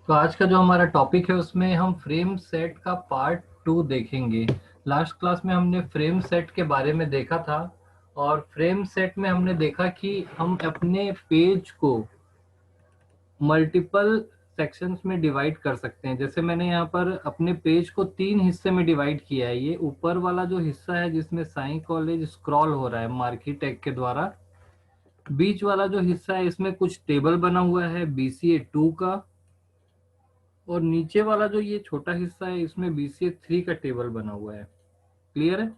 तो आज का जो हमारा टॉपिक है उसमें हम फ्रेम सेट का पार्ट 2 देखेंगे। लास्ट क्लास में हमने फ्रेम सेट के बारे में देखा था और फ्रेम सेट में हमने देखा कि हम अपने पेज को मल्टीपल सेक्शंस में डिवाइड कर सकते हैं। जैसे मैंने यहाँ पर अपने पेज को 3 हिस्से में डिवाइड किया है। ये ऊपर वाला जो हिस्सा है जिसमें साई कॉलेज स्क्रॉल हो रहा है मार्की टैग के द्वारा, बीच वाला जो हिस्सा है इसमें कुछ टेबल बना हुआ है BCA 2 का, और नीचे वाला जो ये छोटा हिस्सा है इसमें BCA 3 का टेबल बना हुआ है। क्लियर है?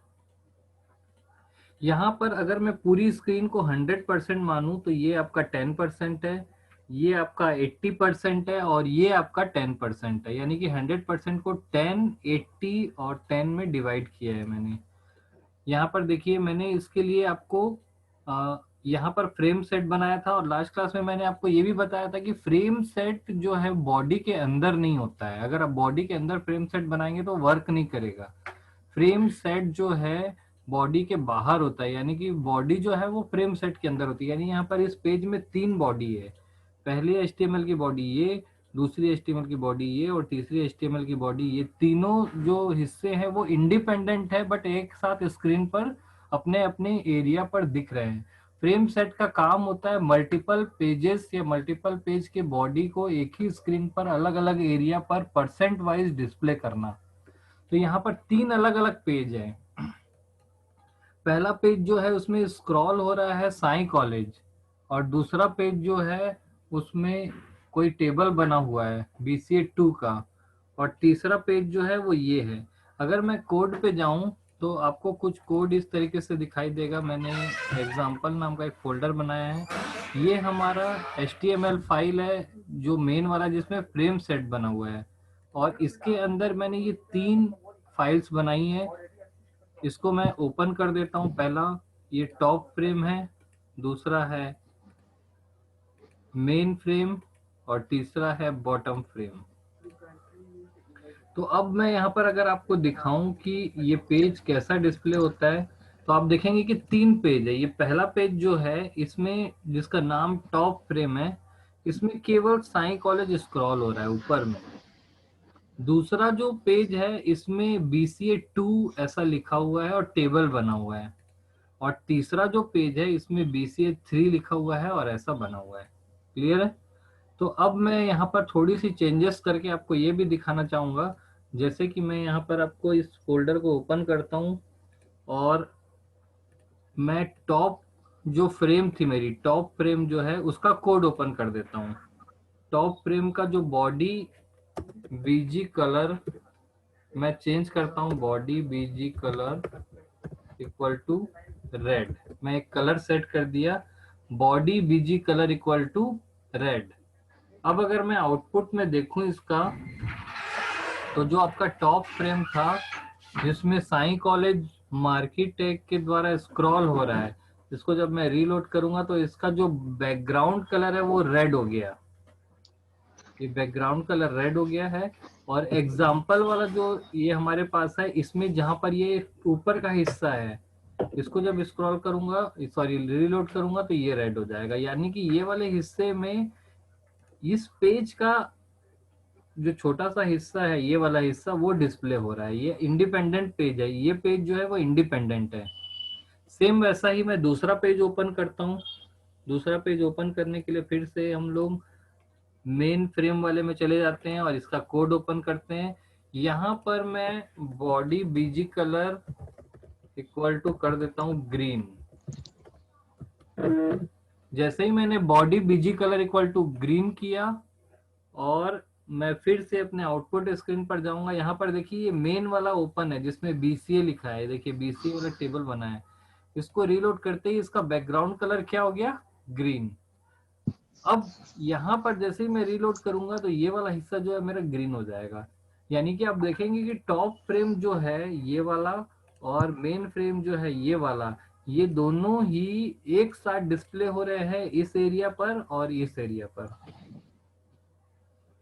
यहाँ पर अगर मैं पूरी स्क्रीन को 100% मानूं तो ये आपका 10% है, ये आपका 80% है और ये आपका 10% है। यानी कि 100% को 10, 80 और 10 में डिवाइड किया है मैंने। यहाँ पर देखिए, मैंने इसके लिए आपको यहाँ पर फ्रेम सेट बनाया था, और लास्ट क्लास में मैंने आपको ये भी बताया था कि फ्रेम सेट जो है बॉडी के अंदर नहीं होता है। अगर आप बॉडी के अंदर फ्रेम सेट बनाएंगे तो वर्क नहीं करेगा। फ्रेम सेट जो है बॉडी के बाहर होता है, यानी कि बॉडी जो है वो फ्रेम सेट के अंदर होती है। यानी यहाँ पर इस पेज में 3 बॉडी है। पहली HTML की बॉडी ये, दूसरी HTML की बॉडी ये और तीसरी HTML की बॉडी ये। तीनों जो हिस्से हैं वो इंडिपेंडेंट है, बट एक साथ स्क्रीन पर अपने अपने एरिया पर दिख रहे हैं। फ्रेम सेट का काम होता है मल्टीपल पेजेस या मल्टीपल पेज के बॉडी को एक ही स्क्रीन पर अलग अलग एरिया पर परसेंट वाइज डिस्प्ले करना। तो यहाँ पर 3 अलग अलग पेज है। पहला पेज जो है उसमें स्क्रॉल हो रहा है साई कॉलेज, और दूसरा पेज जो है उसमें कोई टेबल बना हुआ है BCA 2 का, और तीसरा पेज जो है वो ये है। अगर मैं कोड पे जाऊं तो आपको कुछ कोड इस तरीके से दिखाई देगा। मैंने एग्जाम्पल नाम का एक फोल्डर बनाया है। ये हमारा HTML फाइल है जो मेन वाला, जिसमें फ्रेम सेट बना हुआ है, और इसके अंदर मैंने ये 3 फाइल्स बनाई है। इसको मैं ओपन कर देता हूं। पहला ये टॉप फ्रेम है, दूसरा है मेन फ्रेम, और तीसरा है बॉटम फ्रेम। तो अब मैं यहाँ पर अगर आपको दिखाऊं कि ये पेज कैसा डिस्प्ले होता है, तो आप देखेंगे कि 3 पेज है। ये पहला पेज जो है इसमें, जिसका नाम टॉप फ्रेम है, इसमें केवल साई कॉलेज स्क्रॉल हो रहा है ऊपर में। दूसरा जो पेज है इसमें BCA 2 ऐसा लिखा हुआ है और टेबल बना हुआ है, और तीसरा जो पेज है इसमें BCA 3 लिखा हुआ है और ऐसा बना हुआ है। क्लियर है? तो अब मैं यहाँ पर थोड़ी सी चेंजेस करके आपको ये भी दिखाना चाहूंगा। जैसे कि मैं यहाँ पर आपको इस फोल्डर को ओपन करता हूँ, और मैं टॉप जो फ्रेम थी, मेरी टॉप फ्रेम जो है उसका कोड ओपन कर देता हूँ। टॉप फ्रेम का जो बॉडी BG कलर मैं चेंज करता हूँ, body BG colour equal to red. मैं एक कलर सेट कर दिया, body BG colour equal to red. अब अगर मैं आउटपुट में देखूं इसका, तो जो आपका टॉप फ्रेम था जिसमें साई कॉलेज मार्की टैग के द्वारा स्क्रॉल हो रहा है, इसको जब मैं रीलोड करूंगा तो इसका जो बैकग्राउंड कलर है वो रेड हो गया। ये बैकग्राउंड कलर रेड हो गया है। और एग्जाम्पल वाला जो ये हमारे पास है, इसमें जहां पर ये ऊपर का हिस्सा है, इसको जब स्क्रॉल करूंगा, सॉरी रीलोड करूंगा, तो ये रेड हो जाएगा। यानी कि ये वाले हिस्से में इस पेज का जो छोटा सा हिस्सा है, ये वाला हिस्सा वो डिस्प्ले हो रहा है। ये इंडिपेंडेंट पेज है, ये पेज जो है वो इंडिपेंडेंट है। सेम वैसा ही मैं दूसरा पेज ओपन करता हूँ। दूसरा पेज ओपन करने के लिए फिर से हम लोग मेन फ्रेम वाले में चले जाते हैं और इसका कोड ओपन करते हैं। यहाँ पर मैं body BG colour equal to कर देता हूँ ग्रीन। जैसे ही मैंने body BG colour equal to green किया, और मैं फिर से अपने आउटपुट स्क्रीन पर जाऊंगा, यहाँ पर देखिए ये मेन वाला ओपन है जिसमें BCA लिखा है। देखिए BCA वाला टेबल बना है। इसको रीलोड करते ही इसका बैकग्राउंड कलर क्या हो गया? ग्रीन। अब यहाँ पर जैसे ही मैं रीलोड करूंगा तो ये वाला हिस्सा जो है मेरा ग्रीन हो जाएगा। यानी कि आप देखेंगे कि टॉप फ्रेम जो है ये वाला और मेन फ्रेम जो है ये वाला, ये दोनों ही एक साथ डिस्प्ले हो रहे हैं इस एरिया पर और इस एरिया पर।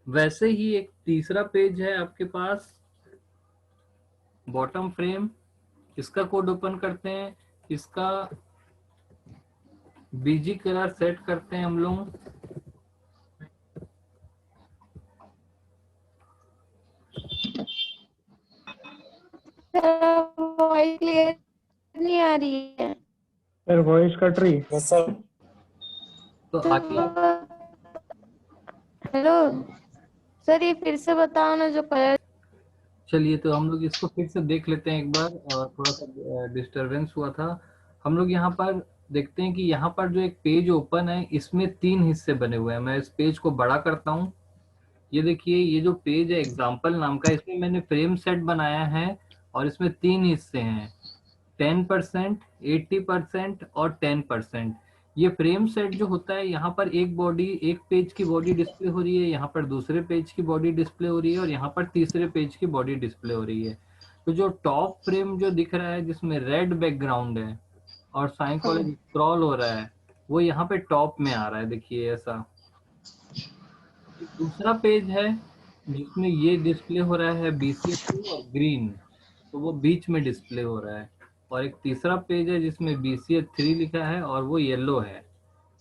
वैसे ही एक तीसरा पेज है आपके पास, बॉटम फ्रेम। इसका कोड ओपन करते हैं, इसका BG कलर सेट करते हैं हम लोग। वॉइस क्लियर नहीं आ रही है। सर वॉइस कट रही। Yes sir. तो आगे आप हेलो सर, ये फिर से बताओ ना जो कलर। चलिए, तो हम लोग इसको फिर से देख लेते हैं एक बार। थोड़ा सा डिस्टरबेंस हुआ था। हम लोग यहाँ पर देखते हैं कि यहाँ पर जो एक पेज ओपन है, इसमें 3 हिस्से बने हुए हैं। मैं इस पेज को बड़ा करता हूँ। ये देखिए, ये जो पेज है एग्जाम्पल नाम का, इसमें मैंने फ्रेम सेट बनाया है और इसमें 3 हिस्से हैं, 10%, 80% और 10%। ये फ्रेम सेट जो होता है, यहाँ पर एक बॉडी, एक पेज की बॉडी डिस्प्ले हो रही है, यहाँ पर दूसरे पेज की बॉडी डिस्प्ले हो रही है और यहाँ पर तीसरे पेज की बॉडी डिस्प्ले हो रही है। तो जो टॉप फ्रेम जो दिख रहा है जिसमें रेड बैकग्राउंड है और साइन कॉलेज स्क्रॉल हो रहा है, वो यहाँ पे टॉप में आ रहा है, देखिए ऐसा। एक दूसरा पेज है जिसमें ये डिस्प्ले हो रहा है BCA2 और ग्रीन, तो वो बीच में डिस्प्ले हो रहा है। और एक तीसरा पेज है जिसमें BCA3 लिखा है और वो येलो है,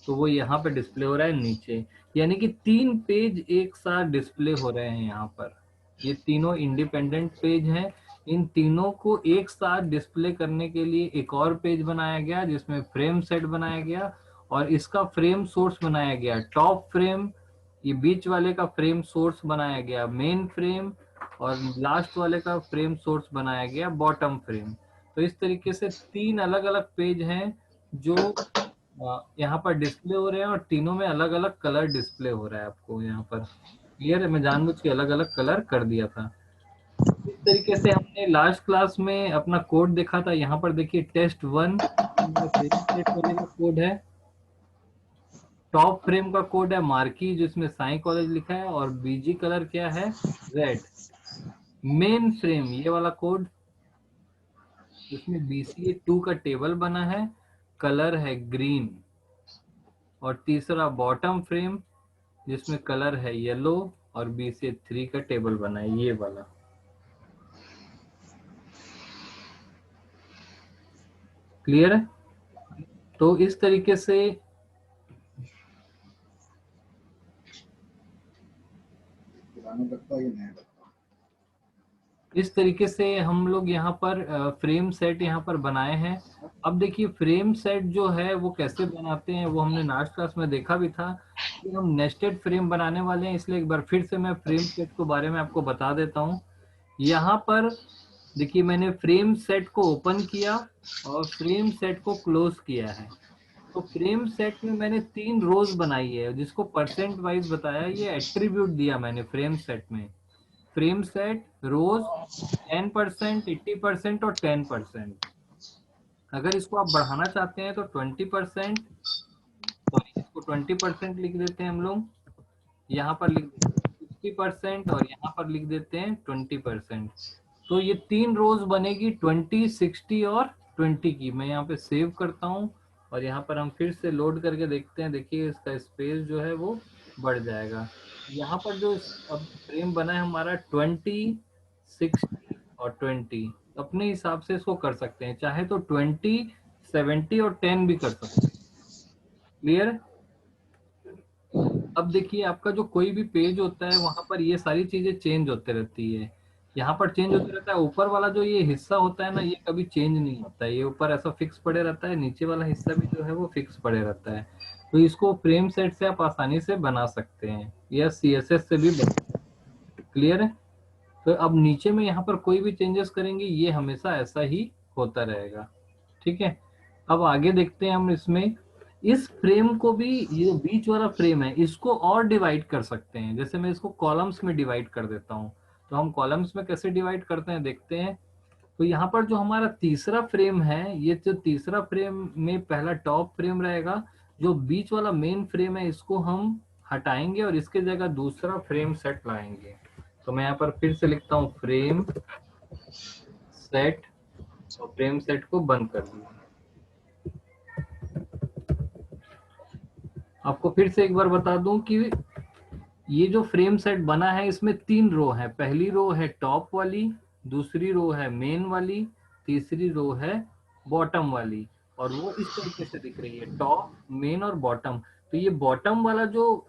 तो वो यहाँ पे डिस्प्ले हो रहा है नीचे। यानी कि 3 पेज एक साथ डिस्प्ले हो रहे हैं यहाँ पर। ये तीनों इंडिपेंडेंट पेज हैं। इन तीनों को एक साथ डिस्प्ले करने के लिए एक और पेज बनाया गया जिसमें फ्रेम सेट बनाया गया और इसका फ्रेम सोर्स बनाया गया टॉप फ्रेम। ये बीच वाले का फ्रेम सोर्स बनाया गया मेन फ्रेम और लास्ट वाले का फ्रेम सोर्स बनाया गया बॉटम फ्रेम। तो इस तरीके से 3 अलग अलग पेज हैं जो यहाँ पर डिस्प्ले हो रहे हैं और तीनों में अलग अलग कलर डिस्प्ले हो रहा है आपको यहाँ पर। क्लियर है? मैं जानबूझ के अलग अलग कलर कर दिया था। इस तरीके से हमने लास्ट क्लास में अपना कोड देखा था। यहाँ पर देखिए test1 फ्रेम सेट वाले का कोड है, टॉप फ्रेम का कोड है मार्की जिसमें साई कॉलेज लिखा है और बीजी कलर क्या है, रेड। मेन फ्रेम ये वाला कोड जिसमें BCA2 का टेबल बना है, कलर है ग्रीन। और तीसरा बॉटम फ्रेम जिसमें कलर है येलो और BCA3 का टेबल बना है, ये वाला। क्लियर है? तो इस तरीके से हम लोग यहाँ पर फ्रेम सेट यहाँ पर बनाए हैं। अब देखिए, फ्रेम सेट जो है वो कैसे बनाते हैं वो हमने लास्ट क्लास में देखा भी था कि हम नेस्टेड फ्रेम बनाने वाले हैं, इसलिए एक बार फिर से मैं फ्रेम सेट के बारे में आपको बता देता हूँ। यहाँ पर देखिए, मैंने फ्रेम सेट को ओपन किया और फ्रेम सेट को क्लोज किया है। तो फ्रेम सेट में मैंने 3 रोज बनाई है जिसको परसेंट वाइज बताया, ये एट्रीब्यूट दिया मैंने फ्रेम सेट में। फ्रेम सेट रोज 10%, 80% और 10%। अगर इसको आप बढ़ाना चाहते हैं तो 20%, सॉरी इसको 20% लिख देते हैं हम लोग, यहाँ पर लिख देते हैं 60% और यहाँ पर लिख देते हैं 20%। तो ये 3 रोज बनेगी 20, 60 और 20 की। मैं यहाँ पे सेव करता हूँ और यहाँ पर हम फिर से लोड करके देखते हैं। देखिए, इसका स्पेस जो है वो बढ़ जाएगा। यहाँ पर जो अब फ्रेम बना है हमारा 20, 60 और 20, अपने हिसाब से इसको कर सकते हैं, चाहे तो 20, 70 और 10 भी कर सकते हैं। क्लियर है? अब देखिए, आपका जो कोई भी पेज होता है वहां पर ये सारी चीजें चेंज होते रहती है। यहाँ पर चेंज होते रहता है। ऊपर वाला जो ये हिस्सा होता है ना, ये कभी चेंज नहीं होता है, ये ऊपर ऐसा फिक्स पड़े रहता है। नीचे वाला हिस्सा भी जो है वो फिक्स पड़े रहता है। तो इसको फ्रेम सेट से आप आसानी से बना सकते हैं या CSS से भी बना। क्लियर है? तो अब नीचे में यहाँ पर कोई भी चेंजेस करेंगे ये हमेशा ऐसा ही होता रहेगा। ठीक है? अब आगे देखते हैं हम इसमें। इस फ्रेम को भी, ये जो बीच वाला फ्रेम है इसको और डिवाइड कर सकते हैं। जैसे मैं इसको कॉलम्स में डिवाइड कर देता हूँ, तो हम कॉलम्स में कैसे डिवाइड करते हैं देखते हैं। तो यहाँ पर जो हमारा तीसरा फ्रेम है, ये जो तीसरा फ्रेम में पहला टॉप फ्रेम रहेगा, जो बीच वाला मेन फ्रेम है इसको हम हटाएंगे और इसके जगह दूसरा फ्रेम सेट लाएंगे। तो मैं यहाँ पर फिर से लिखता हूँ फ्रेम सेट और फ्रेम सेट को बंद कर दिया। आपको फिर से एक बार बता दूं कि ये जो फ्रेम सेट बना है इसमें 3 रो है। पहली रो है टॉप वाली, दूसरी रो है मेन वाली, तीसरी रो है बॉटम वाली। और वो इस तरीके से दिख रही है, टॉप, मेन और बॉटम। तो ये बॉटम वाला जो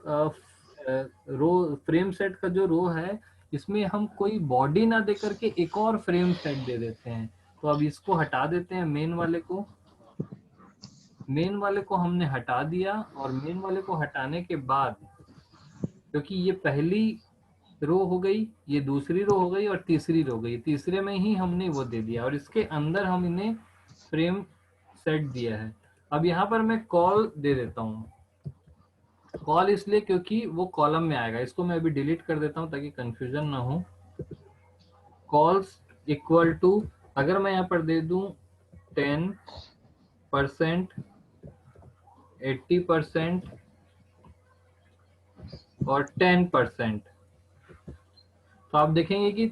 रो फ्रेम सेट का जो रो है, इसमें हम कोई बॉडी ना दे करके एक और फ्रेम सेट दे देते हैं। तो अब इसको हटा देते हैं, मेन वाले को हमने हटा दिया, और मेन वाले को हटाने के बाद, क्योंकि ये पहली रो हो गई, ये दूसरी रो हो गई और तीसरी रो हो गई, तीसरे में ही हमने वो दे दिया और इसके अंदर हम इन्हें फ्रेम सेट दिया है। अब यहाँ पर मैं कॉल दे देता हूँ। कॉल इसलिए क्योंकि वो कॉलम में आएगा। इसको मैं अभी डिलीट कर देता हूँ ताकि कंफ्यूजन ना हो। कॉल्स इक्वल टू, अगर मैं यहाँ पर दे दूं 10%, 80% और 10%, तो आप देखेंगे कि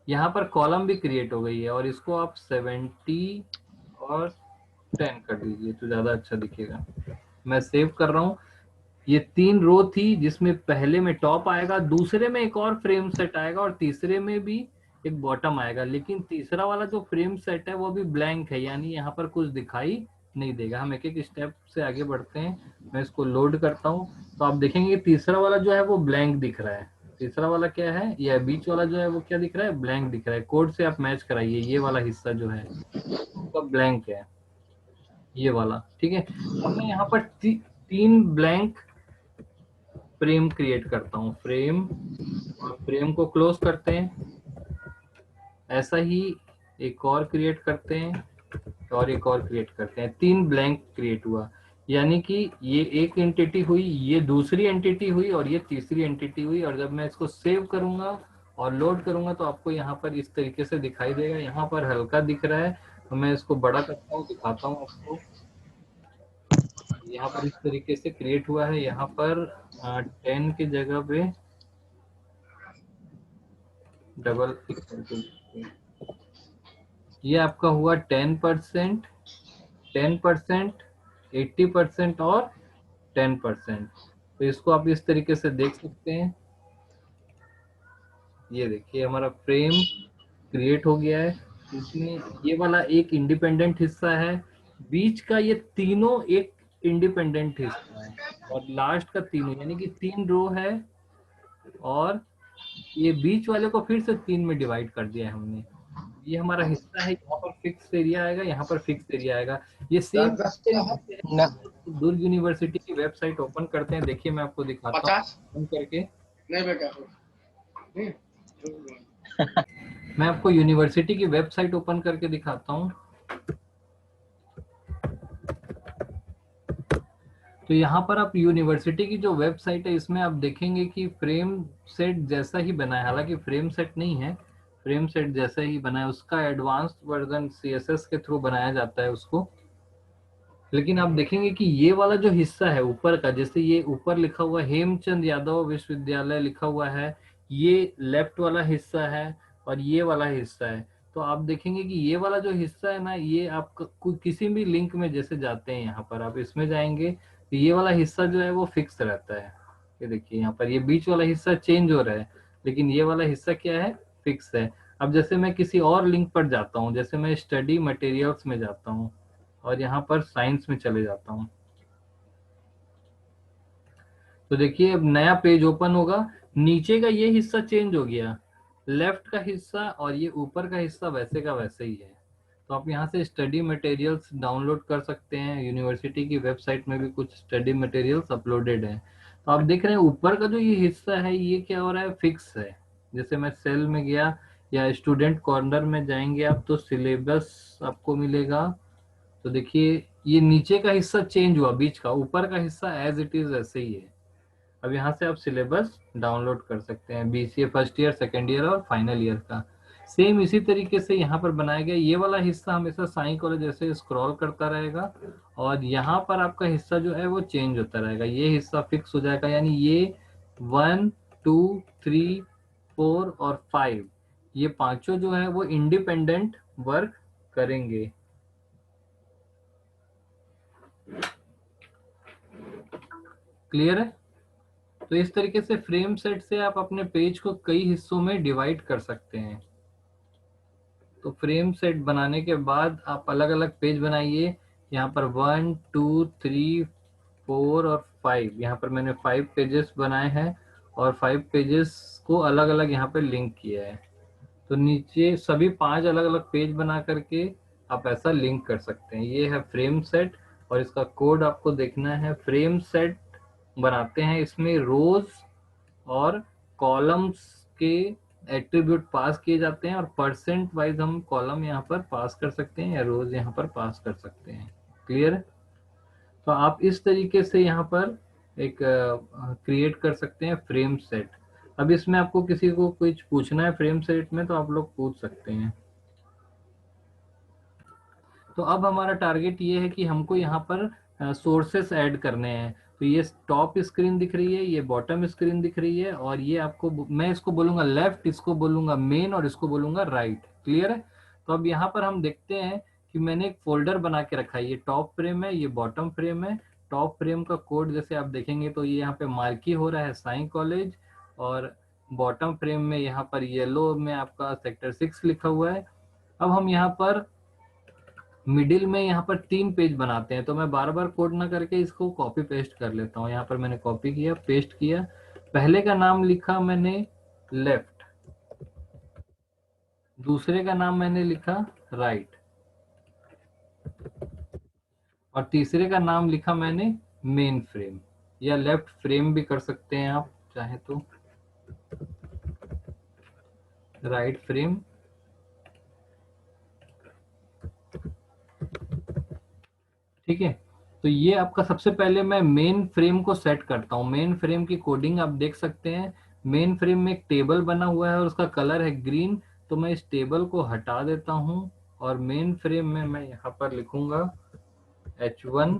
यहाँ पर कॉलम भी क्रिएट हो गई है। और इसको आप 70 और 10 कर दीजिए तो ज्यादा अच्छा दिखेगा। मैं सेव कर रहा हूँ। ये 3 रो थी जिसमें पहले में टॉप आएगा, दूसरे में एक और फ्रेम सेट आएगा और तीसरे में भी एक बॉटम आएगा। लेकिन तीसरा वाला जो फ्रेम सेट है वो भी ब्लैंक है, यानी यहाँ पर कुछ दिखाई नहीं देगा। हम एक एक स्टेप से आगे बढ़ते हैं। मैं इसको लोड करता हूँ तो आप देखेंगे तीसरा वाला जो है वो ब्लैंक दिख रहा है। तीसरा वाला क्या है, या बीच वाला जो है वो क्या दिख रहा है, ब्लैंक दिख रहा है। कोड से आप मैच कराइए, ये वाला हिस्सा जो है वो ब्लैंक है, ये वाला। ठीक है, अब मैं यहाँ पर 3 ब्लैंक फ्रेम क्रिएट करता हूँ। फ्रेम, और फ्रेम को क्लोज करते हैं। ऐसा ही एक और क्रिएट करते हैं और एक और क्रिएट करते हैं। 3 ब्लैंक क्रिएट हुआ, यानी कि ये एक एंटिटी हुई, ये दूसरी एंटिटी हुई और ये तीसरी एंटिटी हुई। और जब मैं इसको सेव करूंगा और लोड करूंगा तो आपको यहाँ पर इस तरीके से दिखाई देगा। यहाँ पर हल्का दिख रहा है तो मैं इसको बड़ा करता हूँ, दिखाता हूँ आपको। यहाँ पर इस तरीके से क्रिएट हुआ है। यहाँ पर 10 की जगह पे डबल इक्वल टू, ये आपका हुआ 10%, 10%, 80% और 10%। तो इसको आप इस तरीके से देख सकते हैं। ये देखिए हमारा फ्रेम क्रिएट हो गया है। इसमें ये वाला एक इंडिपेंडेंट हिस्सा है, बीच का ये तीनों एक इंडिपेंडेंट हिस्सा है, और लास्ट का तीनों, यानी कि 3 रो है। और ये बीच वाले को फिर से 3 में डिवाइड कर दिया है हमने। ये हमारा हिस्सा है, यहाँ पर फिक्स एरिया आएगा, यहाँ पर फिक्स एरिया आएगा। ये सेम दुर्ग यूनिवर्सिटी की वेबसाइट ओपन करते हैं। देखिए मैं आपको दिखाता हूँ ओपन करके। मैं आपको यूनिवर्सिटी की वेबसाइट ओपन करके दिखाता हूँ। तो यहाँ पर आप यूनिवर्सिटी की जो वेबसाइट है इसमें आप देखेंगे कि फ्रेम सेट जैसा ही बना है, हालांकि फ्रेम सेट नहीं है, फ्रेम सेट जैसा ही बना है। उसका एडवांस्ड वर्जन CSS के थ्रू बनाया जाता है उसको। लेकिन आप देखेंगे कि ये वाला जो हिस्सा है ऊपर का, जैसे ये ऊपर लिखा हुआ हेमचंद यादव विश्वविद्यालय लिखा हुआ है, ये लेफ्ट वाला हिस्सा है और ये वाला हिस्सा है। तो आप देखेंगे कि ये वाला जो हिस्सा है ना, ये आपका किसी भी लिंक में जैसे जाते हैं, यहाँ पर आप इसमें जाएंगे तो ये वाला हिस्सा जो है वो फिक्स रहता है। ये देखिए यहाँ पर ये बीच वाला हिस्सा चेंज हो रहा है, लेकिन ये वाला हिस्सा क्या है, फिक्स है। अब जैसे मैं किसी और लिंक पर जाता हूँ, जैसे मैं स्टडी मटेरियल्स में जाता हूँ और यहाँ पर साइंस में चले जाता हूँ, तो देखिए अब नया पेज ओपन होगा। नीचे का ये हिस्सा चेंज हो गया, लेफ्ट का हिस्सा और ये ऊपर का हिस्सा वैसे का वैसे ही है। तो आप यहाँ से स्टडी मटेरियल्स डाउनलोड कर सकते हैं। यूनिवर्सिटी की वेबसाइट में भी कुछ स्टडी मटेरियल्स अपलोडेड हैं। तो आप देख रहे हैं ऊपर का जो ये हिस्सा है ये क्या हो रहा है, फिक्स है। जैसे मैं सेल में गया या स्टूडेंट कॉर्नर में जाएंगे आप तो सिलेबस आपको मिलेगा। तो देखिए ये नीचे का हिस्सा चेंज हुआ, बीच का, ऊपर का हिस्सा एज इट इज ऐसे ही है। अब यहाँ से आप सिलेबस डाउनलोड कर सकते हैं, BCA first year, second year और फाइनल ईयर का। सेम इसी तरीके से यहाँ पर बनाया गया। ये वाला हिस्सा हमेशा साइन कॉलेज जैसे स्क्रॉल करता रहेगा और यहाँ पर आपका हिस्सा जो है वो चेंज होता रहेगा। ये हिस्सा फिक्स हो जाएगा, यानी ये 1, 2, 3, 4 और 5, ये पांचों जो है वो इंडिपेंडेंट वर्क करेंगे। क्लियर है? तो इस तरीके से फ्रेम सेट से आप अपने पेज को कई हिस्सों में डिवाइड कर सकते हैं। तो फ्रेम सेट बनाने के बाद आप अलग अलग पेज बनाइए। यहाँ पर 1, 2, 3, 4 और 5, यहाँ पर मैंने 5 पेजेस बनाए हैं और 5 पेजेस इसको अलग अलग यहाँ पे लिंक किया है। तो नीचे सभी 5 अलग अलग पेज बना करके आप ऐसा लिंक कर सकते हैं। ये है फ्रेम सेट और इसका कोड आपको देखना है। फ्रेम सेट बनाते हैं, इसमें रोज और कॉलम्स के एट्रीब्यूट पास किए जाते हैं और परसेंट वाइज हम कॉलम यहाँ पर पास कर सकते हैं या रोज यहाँ पर पास कर सकते हैं। क्लियर है? तो आप इस तरीके से यहाँ पर एक क्रिएट कर सकते हैं फ्रेम सेट। अब इसमें आपको किसी को कुछ पूछना है फ्रेम सेट में तो आप लोग पूछ सकते हैं। तो अब हमारा टारगेट ये है कि हमको यहाँ पर सोर्सेस ऐड करने हैं। तो ये टॉप स्क्रीन दिख रही है, ये बॉटम स्क्रीन दिख रही है और ये आपको, मैं इसको बोलूंगा लेफ्ट, इसको बोलूंगा मेन और इसको बोलूंगा राइट। क्लियर है? तो अब यहाँ पर हम देखते हैं कि मैंने एक फोल्डर बना के रखा है। ये टॉप फ्रेम है, ये बॉटम फ्रेम है। टॉप फ्रेम का कोड जैसे आप देखेंगे तो ये यहाँ पे मार्की हो रहा है साई कॉलेज, और बॉटम फ्रेम में यहाँ पर येलो में आपका सेक्टर 6 लिखा हुआ है। अब हम यहाँ पर मिडिल में यहाँ पर 3 पेज बनाते हैं, तो मैं बार बार कोड ना करके इसको कॉपी पेस्ट कर लेता हूँ। यहाँ पर मैंने कॉपी किया, पेस्ट किया। पहले का नाम लिखा मैंने लेफ्ट, दूसरे का नाम मैंने लिखा राइट, और तीसरे का नाम लिखा मैंने मेन फ्रेम, या लेफ्ट फ्रेम भी कर सकते हैं आप चाहे तो, राइट फ्रेम। ठीक है, तो ये आपका सबसे पहले मैं मेन फ्रेम को सेट करता हूँ। मेन फ्रेम की कोडिंग आप देख सकते हैं। मेन फ्रेम में एक टेबल बना हुआ है और उसका कलर है ग्रीन, तो मैं इस टेबल को हटा देता हूँ और मेन फ्रेम में मैं यहाँ पर लिखूंगा H1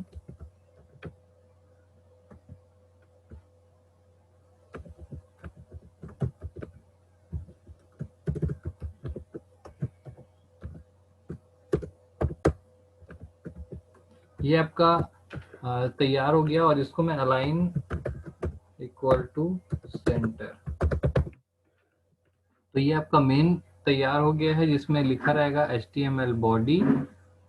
ये आपका तैयार हो गया और इसको मैं अलाइन इक्वल टू सेंटर। तो ये आपका मेन तैयार हो गया है जिसमें लिखा रहेगा HTML बॉडी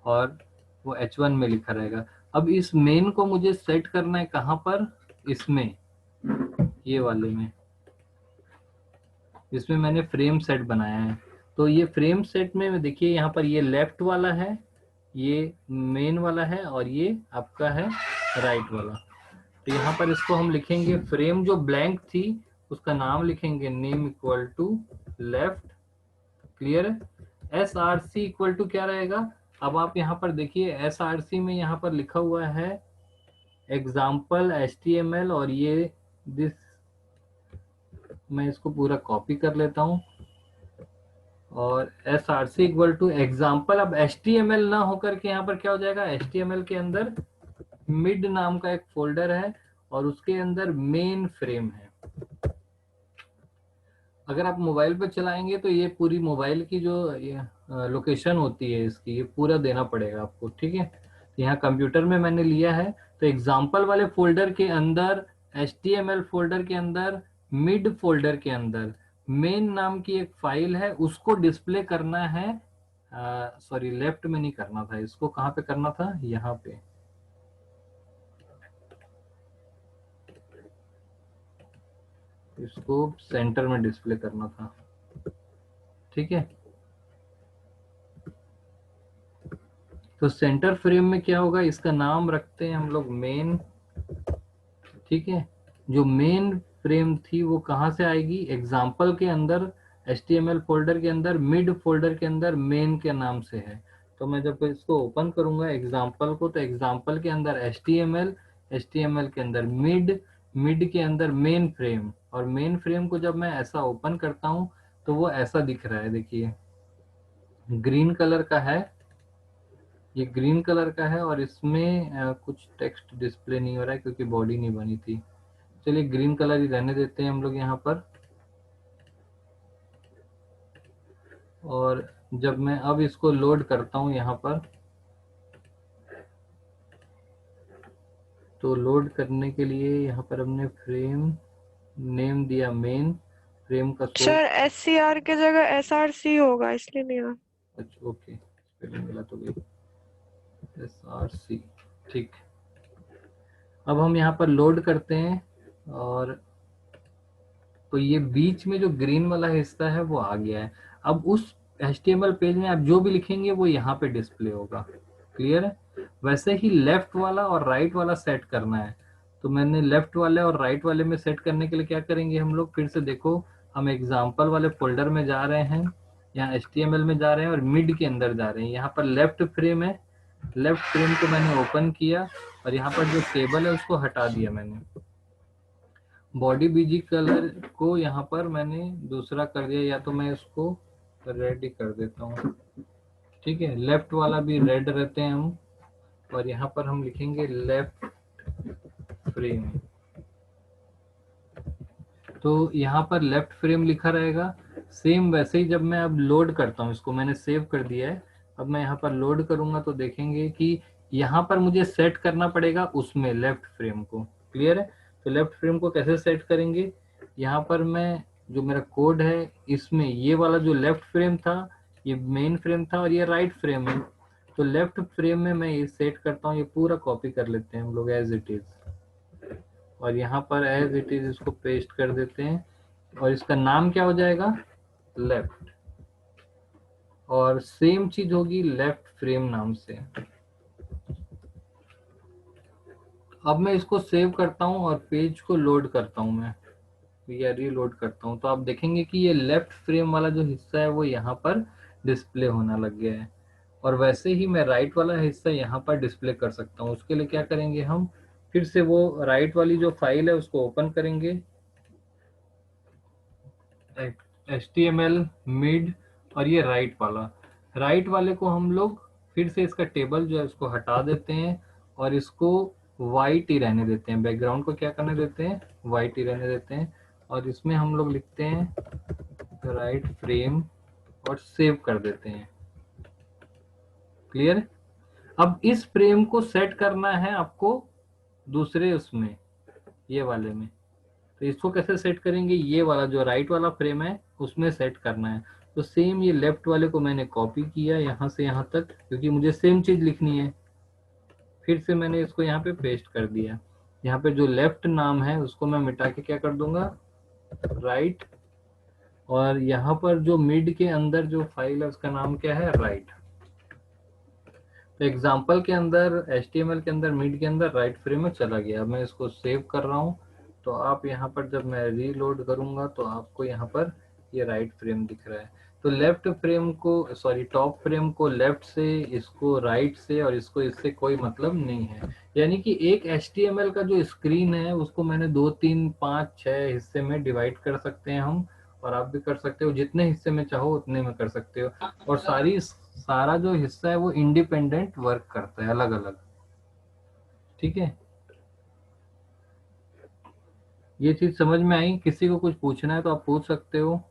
और वो H1 में लिखा रहेगा। अब इस मेन को मुझे सेट करना है कहाँ पर, इसमें, ये वाले में, इसमें मैंने फ्रेम सेट बनाया है। तो ये फ्रेम सेट में देखिए यहाँ पर ये लेफ्ट वाला है, ये मेन वाला है और ये आपका है राइट वाला। तो यहाँ पर इसको हम लिखेंगे, फ्रेम जो ब्लैंक थी उसका नाम लिखेंगे name equal to left. Clear है? SRC इक्वल टू क्या रहेगा, अब आप यहाँ पर देखिए SRC में यहाँ पर लिखा हुआ है एग्जाम्पल HTML, और ये दिस, मैं इसको पूरा कॉपी कर लेता हूँ, और SRC इक्वल टू एग्जाम्पल। अब HTML ना होकर के यहाँ पर क्या हो जाएगा, HTML के अंदर मिड नाम का एक फोल्डर है और उसके अंदर मेन फ्रेम है। अगर आप मोबाइल पर चलाएंगे तो ये पूरी मोबाइल की जो लोकेशन होती है इसकी, ये पूरा देना पड़ेगा आपको। ठीक है, तो यहाँ कंप्यूटर में मैंने लिया है, तो एग्जाम्पल वाले फोल्डर के अंदर, HTML फोल्डर के अंदर, मिड फोल्डर के अंदर मेन नाम की एक फाइल है, उसको डिस्प्ले करना है। सॉरी, लेफ्ट में नहीं करना था, इसको कहाँ पे करना था, यहाँ पे। इसको सेंटर में डिस्प्ले करना था। ठीक है, तो सेंटर फ्रेम में क्या होगा, इसका नाम रखते हैं हम लोग मेन। ठीक है, जो मेन फ्रेम थी वो कहाँ से आएगी, एग्जाम्पल के अंदर, HTML फोल्डर के अंदर, मिड फोल्डर के अंदर मेन के नाम से है। तो मैं जब इसको ओपन करूंगा एग्जाम्पल को, तो एग्जाम्पल के अंदर HTML, HTML के अंदर मिड, मिड के अंदर मेन फ्रेम, और मेन फ्रेम को जब मैं ऐसा ओपन करता हूं तो वो ऐसा दिख रहा है। देखिए ग्रीन कलर का है, ये ग्रीन कलर का है, और इसमें कुछ टेक्स्ट डिस्प्ले नहीं हो रहा है क्योंकि बॉडी नहीं बनी थी। चलिए ग्रीन कलर ही रहने देते हैं हम लोग यहाँ पर। और जब मैं अब इसको लोड करता हूँ यहाँ पर, तो लोड करने के लिए यहाँ पर हमने फ्रेम नेम दिया मेन, फ्रेम का सर सोर्स। SCR के जगह SRC होगा, इसलिए नहीं आ। अच्छा ओके, स्पेलिंग गलत हो गई, SRC। ठीक, अब हम यहाँ पर लोड करते हैं और तो ये बीच में जो ग्रीन वाला हिस्सा है वो आ गया है। अब उस HTML पेज में आप जो भी लिखेंगे वो यहाँ पे डिस्प्ले होगा। क्लियर है? वैसे ही लेफ्ट वाला और राइट वाला सेट करना है। तो मैंने लेफ्ट वाले और राइट वाले में सेट करने के लिए क्या करेंगे हम लोग, फिर से देखो, हम एग्जाम्पल वाले फोल्डर में जा रहे हैं, यहाँ HTML में जा रहे हैं और मिड के अंदर जा रहे हैं। यहाँ पर लेफ्ट फ्रेम है, लेफ्ट फ्रेम को मैंने ओपन किया और यहाँ पर जो टेबल है उसको हटा दिया मैंने। बॉडी बीजी कलर को यहाँ पर मैंने दूसरा कर दिया, या तो मैं इसको रेड ही कर देता हूँ। ठीक है, लेफ्ट वाला भी रेड रहते हैं हम, और यहाँ पर हम लिखेंगे लेफ्ट फ्रेम। तो यहाँ पर लेफ्ट फ्रेम लिखा रहेगा। सेम वैसे ही जब मैं अब लोड करता हूँ, इसको मैंने सेव कर दिया है, अब मैं यहाँ पर लोड करूंगा तो देखेंगे कि यहाँ पर मुझे सेट करना पड़ेगा उसमें लेफ्ट फ्रेम को। क्लियर है? तो लेफ्ट फ्रेम को कैसे सेट करेंगे, यहाँ पर मैं जो मेरा कोड है इसमें ये वाला जो लेफ्ट फ्रेम था ये मेन फ्रेम था और ये राइट फ्रेम है। तो लेफ्ट फ्रेम में मैं ये सेट करता हूँ, ये पूरा कॉपी कर लेते हैं हम लोग एज इट इज, और यहाँ पर एज इट इज इसको पेस्ट कर देते हैं और इसका नाम क्या हो जाएगा, लेफ्ट। और सेम चीज होगी लेफ्ट फ्रेम नाम से। अब मैं इसको सेव करता हूँ और पेज को लोड करता हूँ मैं, या रीलोड करता हूँ, तो आप देखेंगे कि ये लेफ्ट फ्रेम वाला जो हिस्सा है वो यहाँ पर डिस्प्ले होना लग गया है। और वैसे ही मैं राइट वाला हिस्सा यहाँ पर डिस्प्ले कर सकता हूँ। उसके लिए क्या करेंगे हम, फिर से वो राइट वाली जो फाइल है उसको ओपन करेंगे, HTML मिड, और ये राइट वाले को हम लोग फिर से इसका टेबल जो है उसको हटा देते हैं और इसको वाइट ही रहने देते हैं। बैकग्राउंड को क्या करने देते हैं, वाइट ही रहने देते हैं। और इसमें हम लोग लिखते हैं राइट फ्रेम और सेव कर देते हैं। क्लियर? अब इस फ्रेम को सेट करना है आपको दूसरे उसमें, ये वाले में। तो इसको कैसे सेट करेंगे, ये वाला जो राइट वाला फ्रेम है उसमें सेट करना है। तो सेम ये लेफ्ट वाले को मैंने कॉपी किया यहाँ से यहाँ तक, क्योंकि मुझे सेम चीज लिखनी है। फिर से मैंने इसको यहाँ पे पेस्ट कर दिया। यहाँ पे जो लेफ्ट नाम है उसको मैं मिटा के क्या कर दूंगा, राइट। और यहाँ पर जो मिड के अंदर जो फाइल है उसका नाम क्या है, राइट। तो एग्जाम्पल के अंदर HTML के अंदर मिड के अंदर राइट फ्रेम में चला गया। मैं इसको सेव कर रहा हूँ, तो आप यहाँ पर जब मैं रीलोड करूंगा तो आपको यहाँ पर ये राइट फ्रेम दिख रहा है। तो लेफ्ट फ्रेम को, सॉरी टॉप फ्रेम को लेफ्ट से, इसको राइट से, और इसको इससे कोई मतलब नहीं है। यानी कि एक HTML का जो स्क्रीन है उसको मैंने 2, 3, 5, 6 हिस्से में डिवाइड कर सकते हैं हम, और आप भी कर सकते हो। जितने हिस्से में चाहो उतने में कर सकते हो। और सारा जो हिस्सा है वो इंडिपेंडेंट वर्क करता है, अलग अलग। ठीक है, ये चीज समझ में आई? किसी को कुछ पूछना है तो आप पूछ सकते हो।